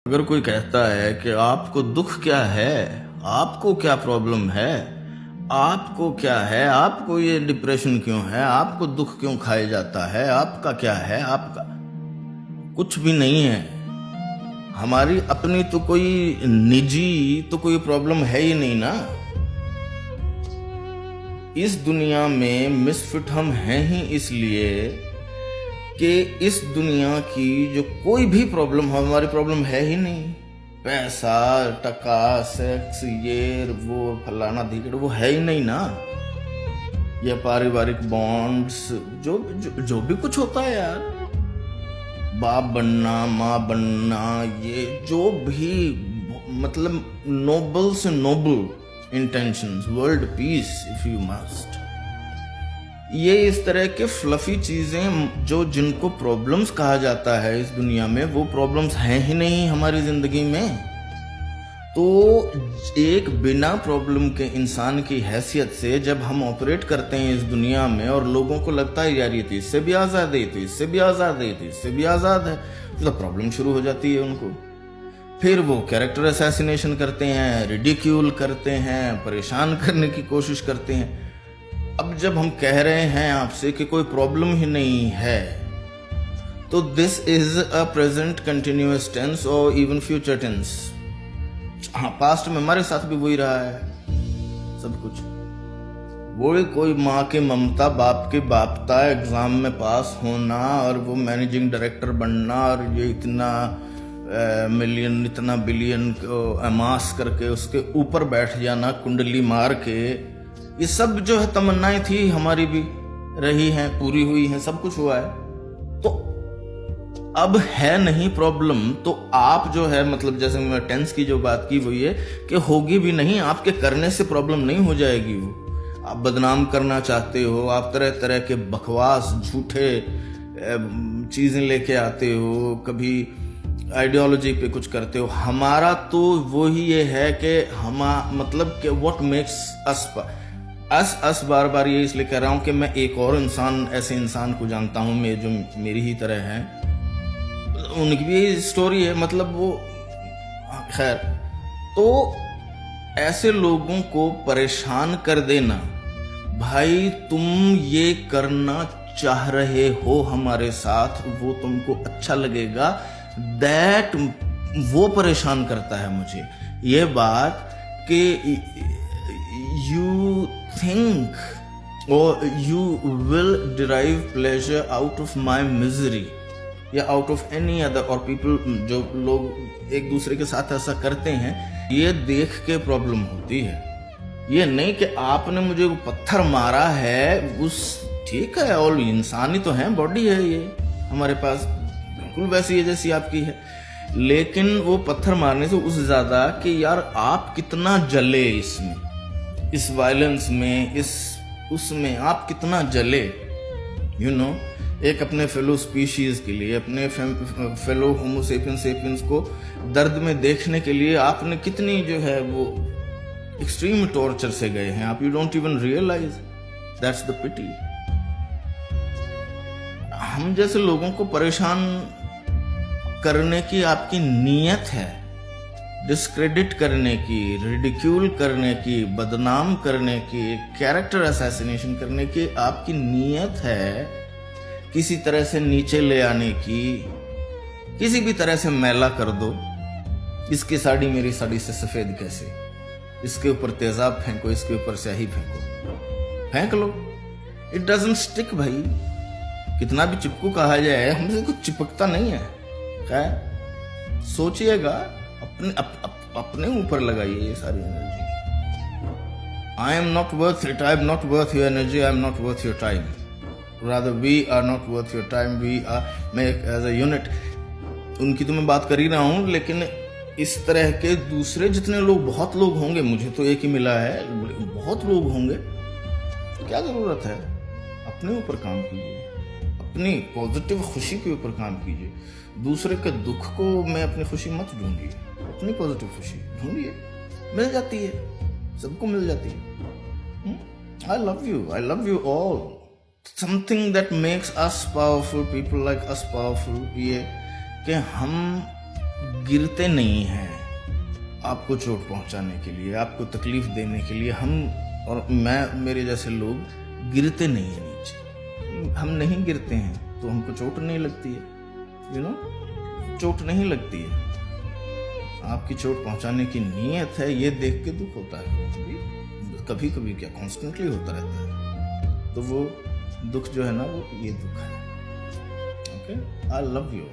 अगर कोई कहता है कि आपको दुख क्या है, आपको क्या प्रॉब्लम है, आपको क्या है, आपको ये डिप्रेशन क्यों है, आपको दुख क्यों खाया जाता है, आपका क्या है, आपका कुछ भी नहीं है। हमारी अपनी तो कोई निजी तो कोई प्रॉब्लम है ही नहीं ना। इस दुनिया में मिसफिट हम हैं ही इसलिए कि इस दुनिया की जो कोई भी प्रॉब्लम हमारी प्रॉब्लम है ही नहीं। पैसा, टका, सेक्स, ये वो फलाना धीकड़ वो है ही नहीं ना। ये पारिवारिक बॉन्ड्स जो भी कुछ होता है यार, बाप बनना, माँ बनना, ये जो भी मतलब नोबल से noble intentions, world peace if you must, ये इस तरह के फ्लफी चीजें जो जिनको प्रॉब्लम्स कहा जाता है इस दुनिया में, वो प्रॉब्लम्स हैं ही नहीं हमारी जिंदगी में। तो एक बिना प्रॉब्लम के इंसान की हैसियत से जब हम ऑपरेट करते हैं इस दुनिया में और लोगों को लगता है यार ये तो इससे भी आजाद है, तो इससे भी आजाद है, तो इससे भी आजाद है, तो प्रॉब्लम शुरू हो जाती है उनको। फिर वो कैरेक्टर असैसिनेशन करते हैं, रिडिक्यूल करते हैं, परेशान करने की कोशिश करते हैं। अब जब हम कह रहे हैं आपसे कि कोई प्रॉब्लम ही नहीं है, तो this is a present continuous tense और इवन फ्यूचर टेंस। हाँ, पास्ट में हमारे साथ भी वही रहा है सब कुछ। वो कोई माँ की ममता, बाप की बापता, एग्जाम में पास होना और वो मैनेजिंग डायरेक्टर बनना और ये इतना मिलियन, इतना बिलियन को अमास करके उसके ऊपर बैठ जाना कुंडली मार के, ये सब जो है तमन्नाएं थी हमारी भी रही हैं, पूरी हुई हैं, सब कुछ हुआ है। तो अब है नहीं प्रॉब्लम, तो आप जो है मतलब जैसे मैं टेंस की जो बात की वो ये कि होगी भी नहीं, आपके करने से प्रॉब्लम नहीं हो जाएगी। वो आप बदनाम करना चाहते हो, आप तरह तरह के बकवास झूठे चीजें लेके आते हो, कभी आइडियोलॉजी पे कुछ करते हो। हमारा तो वो ही ये है कि हम मतलब कि व्हाट मेक्स अस बार बार ये इसलिए कह रहा हूं कि मैं एक और इंसान, ऐसे इंसान को जानता हूं मैं जो मेरी ही तरह हैं, उनकी भी स्टोरी है, मतलब वो खैर। तो ऐसे लोगों को परेशान कर देना, भाई तुम ये करना चाह रहे हो हमारे साथ, वो तुमको अच्छा लगेगा, दैट वो परेशान करता है मुझे। ये बात कि यू थिंक और you will derive pleasure out of my misery या आउट ऑफ एनी अदर, और पीपल जो लोग एक दूसरे के साथ ऐसा करते हैं, ये देख के प्रॉब्लम होती है। ये नहीं कि आपने मुझे पत्थर मारा है, उस ठीक है, और इंसान ही तो है, बॉडी है ये हमारे पास, बिल्कुल वैसी है जैसी आपकी है, लेकिन वो पत्थर मारने से उस ज्यादा कि यार आप कितना जले इसमें, इस वायलेंस में, इस उसमें आप कितना जले, यू नो। एक अपने फेलो स्पीशीज के लिए, अपने फेलो होमोसेपियंस को दर्द में देखने के लिए आपने कितनी जो है वो एक्सट्रीम टॉर्चर से गए हैं आप। You don't even realise, that's the pity. हम जैसे लोगों को परेशान करने की आपकी नीयत है, डिस्क्रेडिट करने की, रिडिक्यूल करने की, बदनाम करने की, कैरेक्टर असैसिनेशन करने की आपकी नीयत है, किसी तरह से नीचे ले आने की, किसी भी तरह से मैला कर दो। इसकी साड़ी मेरी साड़ी से सफेद कैसे, इसके ऊपर तेजाब फेंको, इसके ऊपर स्याही फेंको, फेंक लो, इट डजंट स्टिक भाई। कितना भी चिपकू कहा जाए, हमसे कुछ चिपकता नहीं है। खैर सोचिएगा, अपने ऊपर लगाइए ये सारी energy. I am not worth it, I am not worth your energy, I am not worth your time, rather we are not worth your time, we are make as a unit। उनकी तो मैं बात कर ही रहा हूँ, लेकिन इस तरह के दूसरे जितने लोग, बहुत लोग होंगे, मुझे तो एक ही मिला है, बहुत लोग होंगे। क्या जरूरत है, अपने ऊपर काम कीजिए, अपनी पॉजिटिव खुशी के ऊपर काम कीजिए। दूसरे के दुख को मैं अपनी खुशी मत ढूंढिए, अपनी पॉजिटिव खुशी ढूंढिए, मिल जाती है, सबको मिल जाती है। I love you all. Something that makes us powerful, people like us powerful, ये कि हम गिरते नहीं हैं आपको चोट पहुंचाने के लिए, आपको तकलीफ देने के लिए। हम और मैं, मेरे जैसे लोग गिरते नहीं हैं नीचे। हम नहीं गिरते हैं तो हमको चोट नहीं लगती है, यू नो, चोट नहीं लगती है। आपकी चोट पहुंचाने की नीयत है, ये देख के दुख होता है। कभी कभी क्या, कॉन्स्टेंटली होता रहता है। तो वो दुख जो है ना, वो ये दुख है। Okay, I love you.